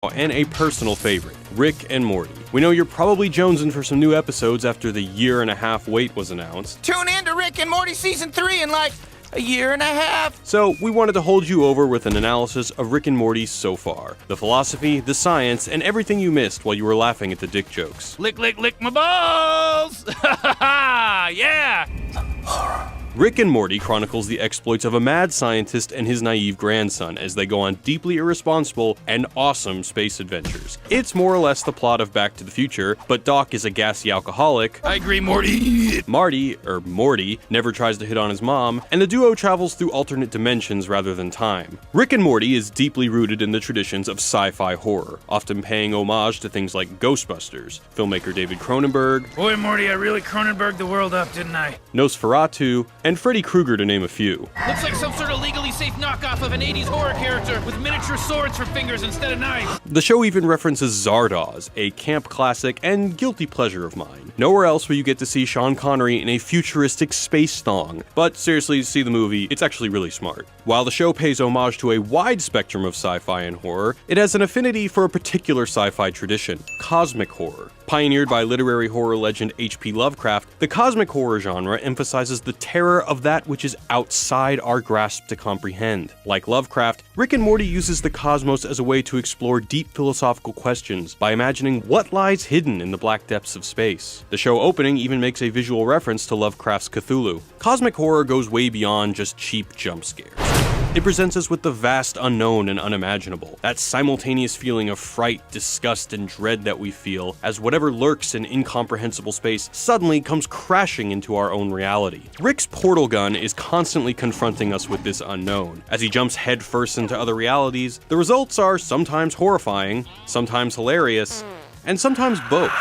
and a personal favorite, Rick and Morty. We know you're probably jonesing for some new episodes after the year-and-a-half wait was announced. Tune in to Rick and Morty Season 3 in like a year and a half. So we wanted to hold you over with an analysis of Rick and Morty so far. The philosophy, the science, and everything you missed while you were laughing at the dick jokes. Lick, lick, lick my balls! Ha ha ha! Yeah! Rick and Morty chronicles the exploits of a mad scientist and his naive grandson as they go on deeply irresponsible and awesome space adventures. It's more or less the plot of Back to the Future, but Doc is a gassy alcoholic. I agree, Morty! Morty, never tries to hit on his mom, and the duo travels through alternate dimensions rather than time. Rick and Morty is deeply rooted in the traditions of sci-fi horror, often paying homage to things like Ghostbusters, filmmaker David Cronenberg, Boy, Morty, I really Cronenberged the world up, didn't I? Nosferatu, and Freddy Krueger, to name a few. Looks like some sort of legally safe knockoff of an 80s horror character with miniature swords for fingers instead of knives. The show even references Zardoz, a camp classic and guilty pleasure of mine. Nowhere else will you get to see Sean Connery in a futuristic space thong. But seriously, see the movie, it's actually really smart. While the show pays homage to a wide spectrum of sci-fi and horror, it has an affinity for a particular sci-fi tradition, cosmic horror. Pioneered by literary horror legend H.P. Lovecraft, the cosmic horror genre emphasizes the terror of that which is outside our grasp to comprehend. Like Lovecraft, Rick and Morty uses the cosmos as a way to explore deep philosophical questions by imagining what lies hidden in the black depths of space. The show opening even makes a visual reference to Lovecraft's Cthulhu. Cosmic horror goes way beyond just cheap jump scares. It presents us with the vast unknown and unimaginable, that simultaneous feeling of fright, disgust, and dread that we feel as whatever lurks in incomprehensible space suddenly comes crashing into our own reality. Rick's portal gun is constantly confronting us with this unknown. As he jumps headfirst into other realities, the results are sometimes horrifying, sometimes hilarious, and sometimes both.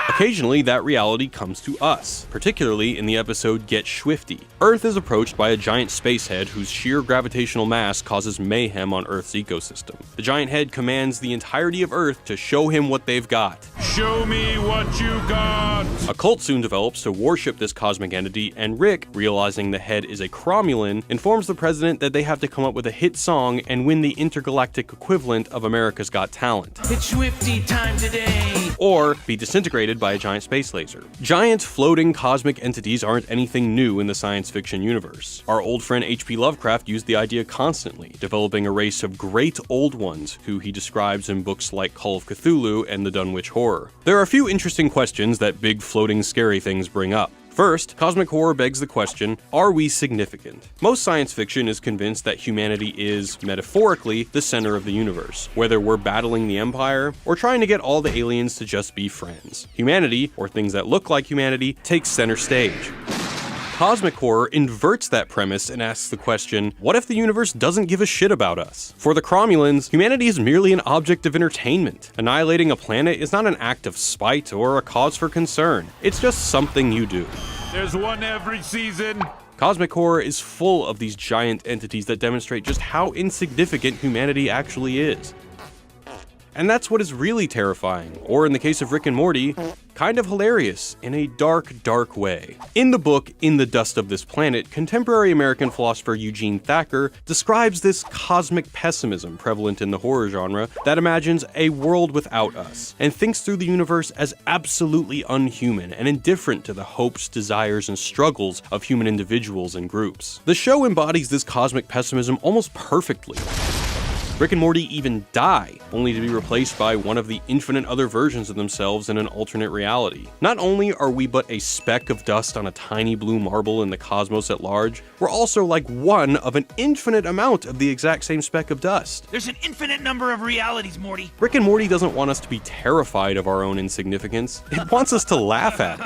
Occasionally, that reality comes to us, particularly in the episode Get Swifty. Earth is approached by a giant space head whose sheer gravitational mass causes mayhem on Earth's ecosystem. The giant head commands the entirety of Earth to show him what they've got. Show me what you got! A cult soon develops to worship this cosmic entity, and Rick, realizing the head is a Cromulon, informs the president that they have to come up with a hit song and win the intergalactic equivalent of America's Got Talent. It's Swifty time today! Or be disintegrated by a giant space laser. Giant floating cosmic entities aren't anything new in the science fiction universe. Our old friend H.P. Lovecraft used the idea constantly, developing a race of great old ones who he describes in books like Call of Cthulhu and the Dunwich Horror. There are a few interesting questions that big floating scary things bring up. First, cosmic horror begs the question, are we significant? Most science fiction is convinced that humanity is, metaphorically, the center of the universe, whether we're battling the Empire or trying to get all the aliens to just be friends. Humanity, or things that look like humanity, takes center stage. Cosmic horror inverts that premise and asks the question, what if the universe doesn't give a shit about us? For the Cromulons, humanity is merely an object of entertainment. Annihilating a planet is not an act of spite or a cause for concern. It's just something you do. There's one every season. Cosmic horror is full of these giant entities that demonstrate just how insignificant humanity actually is. And that's what is really terrifying, or in the case of Rick and Morty, kind of hilarious in a dark, dark way. In the book, In the Dust of This Planet, contemporary American philosopher Eugene Thacker describes this cosmic pessimism prevalent in the horror genre that imagines a world without us, and thinks through the universe as absolutely unhuman and indifferent to the hopes, desires, and struggles of human individuals and groups. The show embodies this cosmic pessimism almost perfectly. Rick and Morty even die, only to be replaced by one of the infinite other versions of themselves in an alternate reality. Not only are we but a speck of dust on a tiny blue marble in the cosmos at large, we're also like one of an infinite amount of the exact same speck of dust. There's an infinite number of realities, Morty. Rick and Morty doesn't want us to be terrified of our own insignificance. It wants us to laugh at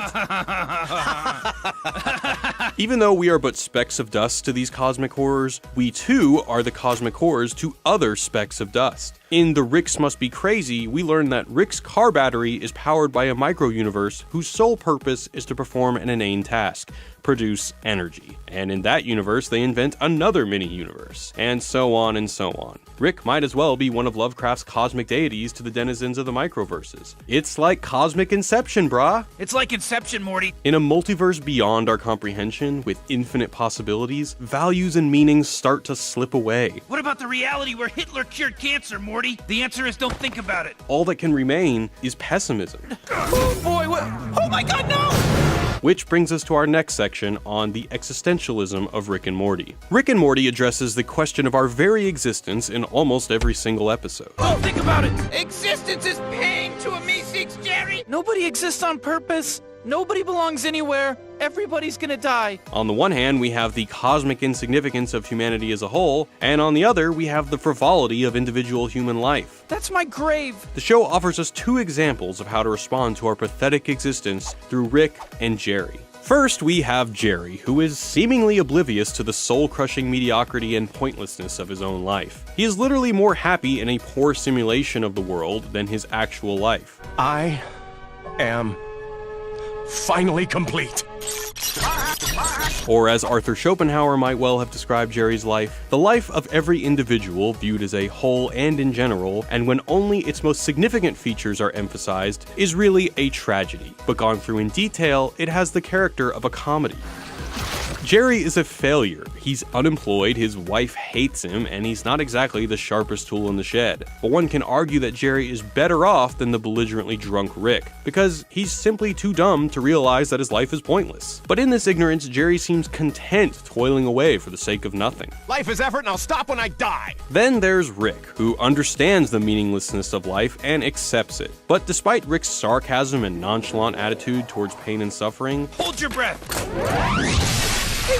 it. Even though we are but specks of dust to these cosmic horrors, we too are the cosmic horrors to other specks of dust. In The Ricks Must Be Crazy, we learn that Rick's car battery is powered by a micro-universe whose sole purpose is to perform an inane task, produce energy. And in that universe, they invent another mini-universe, and so on and so on. Rick might as well be one of Lovecraft's cosmic deities to the denizens of the microverses. It's like cosmic Inception, brah! It's like Inception, Morty. In a multiverse beyond our comprehension, with infinite possibilities, values and meanings start to slip away. What about the reality where Hitler cured cancer, Morty? Morty. The answer is don't think about it. All that can remain is pessimism. Oh boy, what? Oh my god, no! Which brings us to our next section on the existentialism of Rick and Morty. Rick and Morty addresses the question of our very existence in almost every single episode. Don't think about it. Existence is pain to a me-seeks, Jerry! Nobody exists on purpose. Nobody belongs anywhere. Everybody's gonna die. On the one hand, we have the cosmic insignificance of humanity as a whole, and on the other, we have the frivolity of individual human life. That's my grave. The show offers us two examples of how to respond to our pathetic existence through Rick and Jerry. First, we have Jerry, who is seemingly oblivious to the soul-crushing mediocrity and pointlessness of his own life. He is literally more happy in a poor simulation of the world than his actual life. I am finally complete. Or as Arthur Schopenhauer might well have described Jerry's life, the life of every individual viewed as a whole and in general, and when only its most significant features are emphasized, is really a tragedy. But gone through in detail, it has the character of a comedy. Jerry is a failure. He's unemployed, his wife hates him, and he's not exactly the sharpest tool in the shed. But one can argue that Jerry is better off than the belligerently drunk Rick, because he's simply too dumb to realize that his life is pointless. But in this ignorance, Jerry seems content toiling away for the sake of nothing. Life is effort and I'll stop when I die. Then there's Rick, who understands the meaninglessness of life and accepts it. But despite Rick's sarcasm and nonchalant attitude towards pain and suffering, Hold your breath. Hey,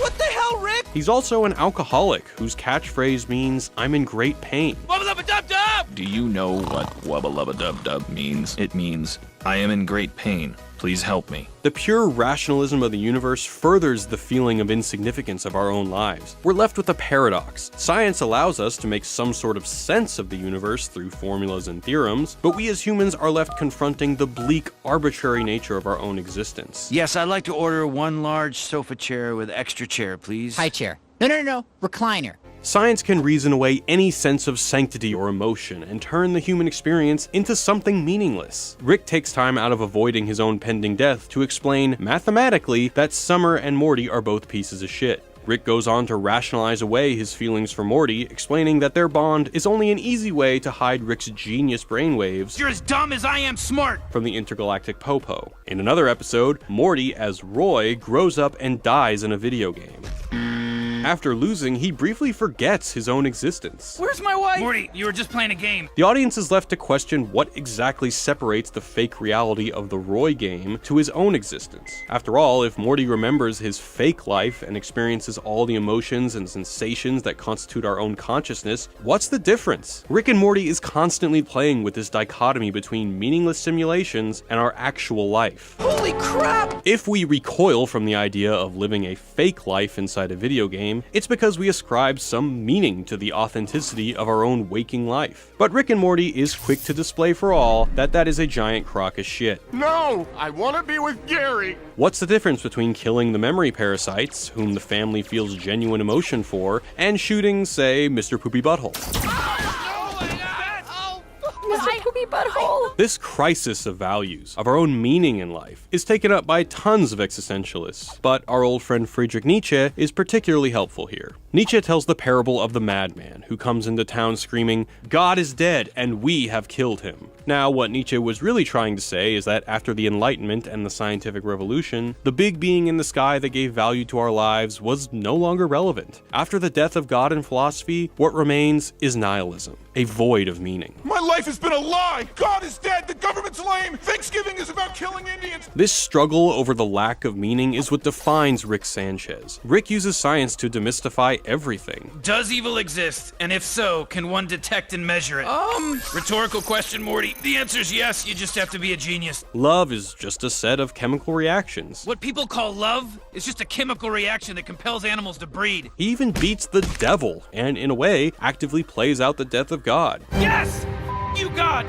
what the hell, Rick? he's also an alcoholic whose catchphrase means, "I'm in great pain." Wubba-lubba-dub-dub! Do you know what wubba-lubba-dub-dub means? It means, I am in great pain. Please help me. The pure rationalism of the universe furthers the feeling of insignificance of our own lives. We're left with a paradox. Science allows us to make some sort of sense of the universe through formulas and theorems, but we as humans are left confronting the bleak, arbitrary nature of our own existence. Yes, I'd like to order one large sofa chair with extra chair, please. High chair. No. Recliner. Science can reason away any sense of sanctity or emotion and turn the human experience into something meaningless. Rick takes time out of avoiding his own pending death to explain, mathematically, that Summer and Morty are both pieces of shit. Rick goes on to rationalize away his feelings for Morty, explaining that their bond is only an easy way to hide Rick's genius brainwaves You're as dumb as I am smart. from the intergalactic popo. In another episode, Morty, as Roy, grows up and dies in a video game. After losing, he briefly forgets his own existence. Where's my wife? Morty, you were just playing a game. The audience is left to question what exactly separates the fake reality of the Roy game to his own existence. After all, if Morty remembers his fake life and experiences all the emotions and sensations that constitute our own consciousness, what's the difference? Rick and Morty is constantly playing with this dichotomy between meaningless simulations and our actual life. Holy crap! If we recoil from the idea of living a fake life inside a video game, it's because we ascribe some meaning to the authenticity of our own waking life. But Rick and Morty is quick to display for all that is a giant crock of shit. No, I want to be with Gary. What's the difference between killing the memory parasites, whom the family feels genuine emotion for, and shooting, say, Mr. Poopy Butthole? Poopy butthole. This crisis of values, of our own meaning in life, is taken up by tons of existentialists, but our old friend Friedrich Nietzsche is particularly helpful here. Nietzsche tells the parable of the madman who comes into town screaming, "God is dead and we have killed him." Now, what Nietzsche was really trying to say is that after the Enlightenment and the scientific revolution, the big being in the sky that gave value to our lives was no longer relevant. After the death of God and philosophy, what remains is nihilism, a void of meaning. My life has been a lie. God is dead. The government's lame. Thanksgiving is about killing Indians. This struggle over the lack of meaning is what defines Rick Sanchez. Rick uses science to demystify everything. Does evil exist? And if so, can one detect and measure it? Rhetorical question, Morty. The answer's yes, you just have to be a genius. Love is just a set of chemical reactions. What people call love is just a chemical reaction that compels animals to breed. He even beats the devil, and in a way, actively plays out the death of God. Yes! You God!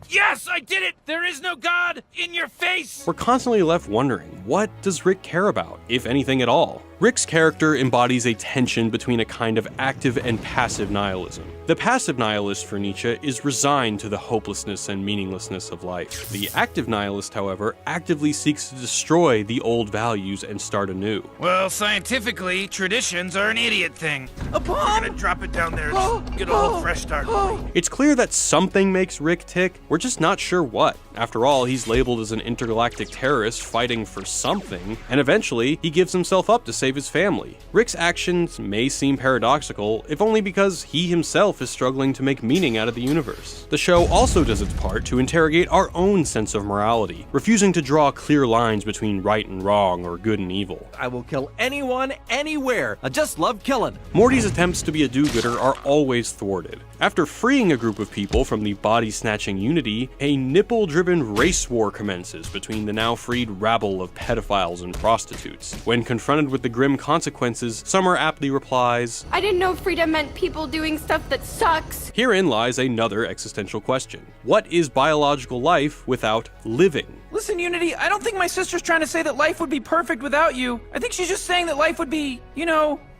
Yes, I did it! There is no God in your face! We're constantly left wondering, what does Rick care about, if anything at all? Rick's character embodies a tension between a kind of active and passive nihilism. The passive nihilist for Nietzsche is resigned to the hopelessness and meaninglessness of life. The active nihilist, however, actively seeks to destroy the old values and start anew. Well, scientifically, traditions are an idiot thing. I'm gonna drop it down there and get a whole fresh start. It's clear that something makes Rick tick, we're just not sure what. After all, he's labeled as an intergalactic terrorist fighting for something, and eventually, he gives himself up to save his family. Rick's actions may seem paradoxical, if only because he himself is struggling to make meaning out of the universe. The show also does its part to interrogate our own sense of morality, refusing to draw clear lines between right and wrong or good and evil. I will kill anyone, anywhere. I just love killing. Morty's attempts to be a do-gooder are always thwarted. After freeing a group of people from the body-snatching Unity, a nipple-driven race war commences between the now-freed rabble of pedophiles and prostitutes. When confronted with the grim consequences, Summer aptly replies, I didn't know freedom meant people doing stuff that sucks. Herein lies another existential question. What is biological life without living? Listen, Unity, I don't think my sister's trying to say that life would be perfect without you. I think she's just saying that life would be,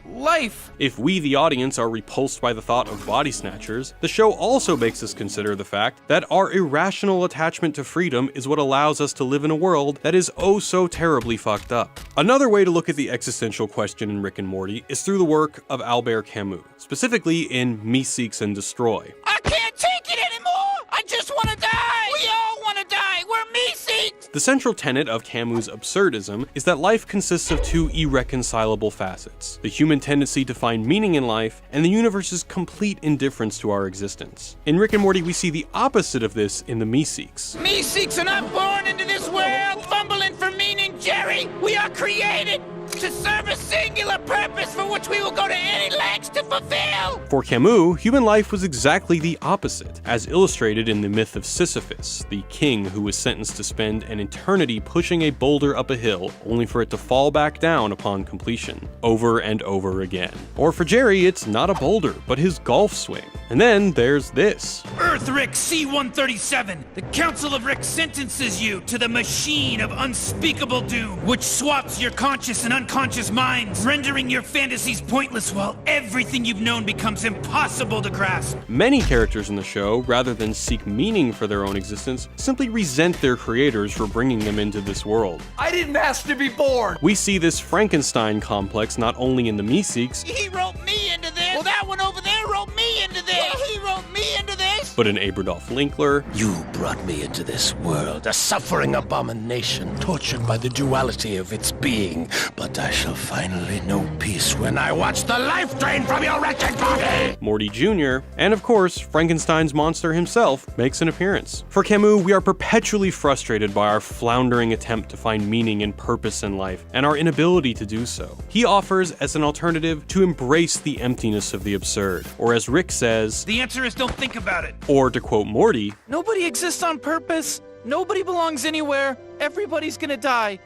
life. If we, the audience, are repulsed by the thought of body snatchers, the show also makes us consider the fact that our irrational attachment to freedom is what allows us to live in a world that is oh so terribly fucked up. Another way to look at the existential question in Rick and Morty is through the work of Albert Camus, specifically in Me Seeks and Destroy. I can't take it anymore! I just want to die! We all want to die! We're me seeks! The central tenet of Camus' absurdism is that life consists of two irreconcilable facets: the human tendency to find meaning in life, and the universe's complete indifference to our existence. In Rick and Morty, we see the opposite of this in the Me Seeks. Me seeks are not born into this world fumbling for meaning, Jerry! We are created to serve a singular purpose for which we will go to any lengths to fulfill! For Camus, human life was exactly the opposite, as illustrated in the myth of Sisyphus, the king who was sentenced to spend an eternity pushing a boulder up a hill, only for it to fall back down upon completion, over and over again. Or for Jerry, it's not a boulder, but his golf swing. And then there's this. Earth Rick C-137, the Council of Rick sentences you to the machine of unspeakable doom, which swaps your conscious and unconscious minds, rendering your fantasies pointless while everything you've known becomes impossible to grasp. Many characters in the show, rather than seek meaning for their own existence, simply resent their creators for bringing them into this world. I didn't ask to be born. We see this Frankenstein complex not only in the Me Seeks, He wrote me into this! Well, that one over there wrote me into this! Well, he wrote me into this! but in Aberdolf Linkler. You brought me into this world, a suffering abomination, tortured by the duality of its being. But I shall finally know peace when I watch the life drain from your wretched body! Morty Jr., and of course, Frankenstein's monster himself makes an appearance. For Camus, we are perpetually frustrated by our floundering attempt to find meaning and purpose in life, and our inability to do so. He offers, as an alternative, to embrace the emptiness of the absurd, or as Rick says, the answer is don't think about it. Or to quote Morty, nobody exists on purpose. Nobody belongs anywhere. Everybody's gonna die.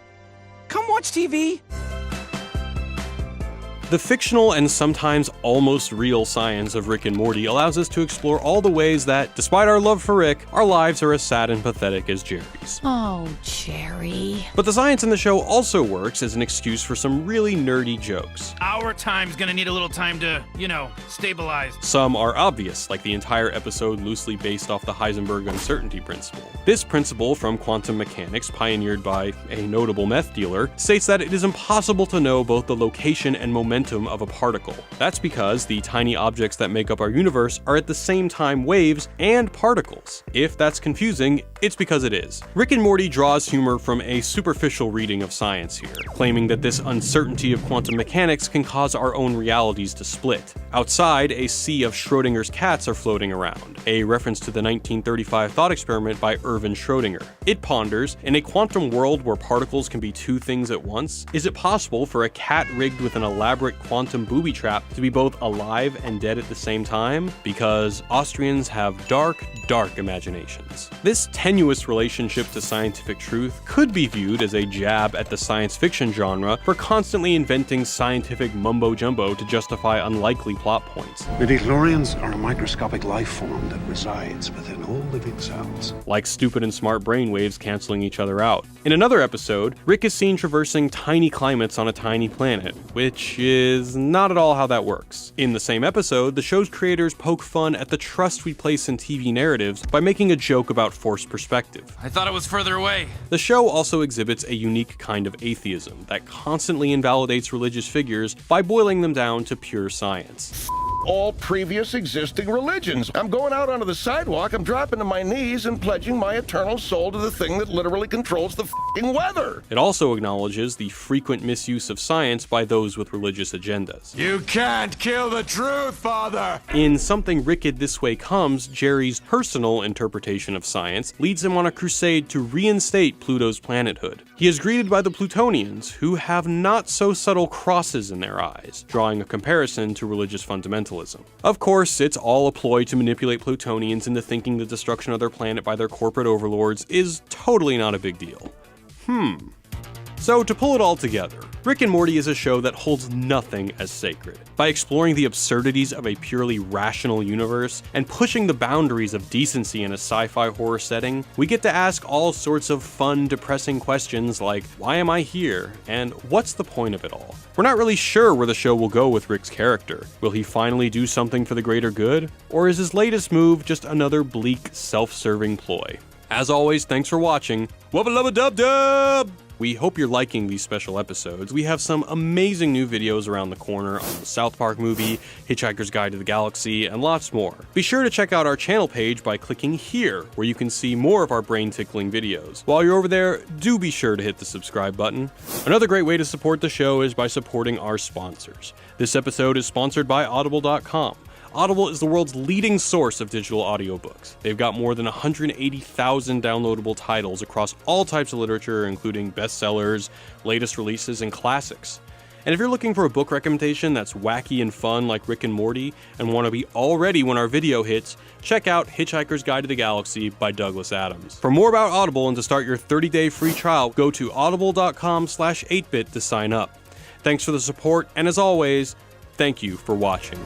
Come watch TV. The fictional and sometimes almost real science of Rick and Morty allows us to explore all the ways that, despite our love for Rick, our lives are as sad and pathetic as Jerry's. Oh, Jerry. But the science in the show also works as an excuse for some really nerdy jokes. Our time's gonna need a little time to, stabilize. Some are obvious, like the entire episode loosely based off the Heisenberg uncertainty principle. This principle from quantum mechanics, pioneered by a notable meth dealer, states that it is impossible to know both the location and momentum of a particle. That's because the tiny objects that make up our universe are at the same time waves and particles. If that's confusing, it's because it is. Rick and Morty draws humor from a superficial reading of science here, claiming that this uncertainty of quantum mechanics can cause our own realities to split. Outside, a sea of Schrodinger's cats are floating around, a reference to the 1935 thought experiment by Erwin Schrödinger. It ponders, in a quantum world where particles can be two things at once, is it possible for a cat rigged with an elaborate quantum booby trap to be both alive and dead at the same time? Because Austrians have dark, dark imaginations. This tenuous relationship to scientific truth truth could be viewed as a jab at the science fiction genre for constantly inventing scientific mumbo-jumbo to justify unlikely plot points. Midichlorians are a microscopic life form that resides within all living cells. Like stupid and smart brainwaves canceling each other out. In another episode, Rick is seen traversing tiny climates on a tiny planet, which is not at all how that works. In the same episode, the show's creators poke fun at the trust we place in TV narratives by making a joke about forced perspective. I thought it was further away. The show also exhibits a unique kind of atheism that constantly invalidates religious figures by boiling them down to pure science. All previous existing religions. I'm going out onto the sidewalk, I'm dropping to my knees and pledging my eternal soul to the thing that literally controls the f***ing weather. It also acknowledges the frequent misuse of science by those with religious agendas. You can't kill the truth, Father! In Something Wicked This Way Comes, Jerry's personal interpretation of science leads him on a crusade to reinstate Pluto's planethood. He is greeted by the Plutonians, who have not so subtle crosses in their eyes, drawing a comparison to religious fundamentalism. Of course, it's all a ploy to manipulate Plutonians into thinking the destruction of their planet by their corporate overlords is totally not a big deal. So to pull it all together, Rick and Morty is a show that holds nothing as sacred. By exploring the absurdities of a purely rational universe and pushing the boundaries of decency in a sci-fi horror setting, we get to ask all sorts of fun, depressing questions like, why am I here? And what's the point of it all? We're not really sure where the show will go with Rick's character. Will he finally do something for the greater good? Or is his latest move just another bleak, self-serving ploy? As always, thanks for watching. Wubba lubba dub dub! We hope you're liking these special episodes. We have some amazing new videos around the corner on the South Park movie, Hitchhiker's Guide to the Galaxy, and lots more. Be sure to check out our channel page by clicking here, where you can see more of our brain-tickling videos. While you're over there, do be sure to hit the subscribe button. Another great way to support the show is by supporting our sponsors. This episode is sponsored by Audible.com. Audible is the world's leading source of digital audiobooks. They've got more than 180,000 downloadable titles across all types of literature, including bestsellers, latest releases, and classics. And if you're looking for a book recommendation that's wacky and fun like Rick and Morty, and want to be all ready when our video hits, check out Hitchhiker's Guide to the Galaxy by Douglas Adams. For more about Audible and to start your 30-day free trial, go to audible.com/8bit to sign up. Thanks for the support, and as always, thank you for watching.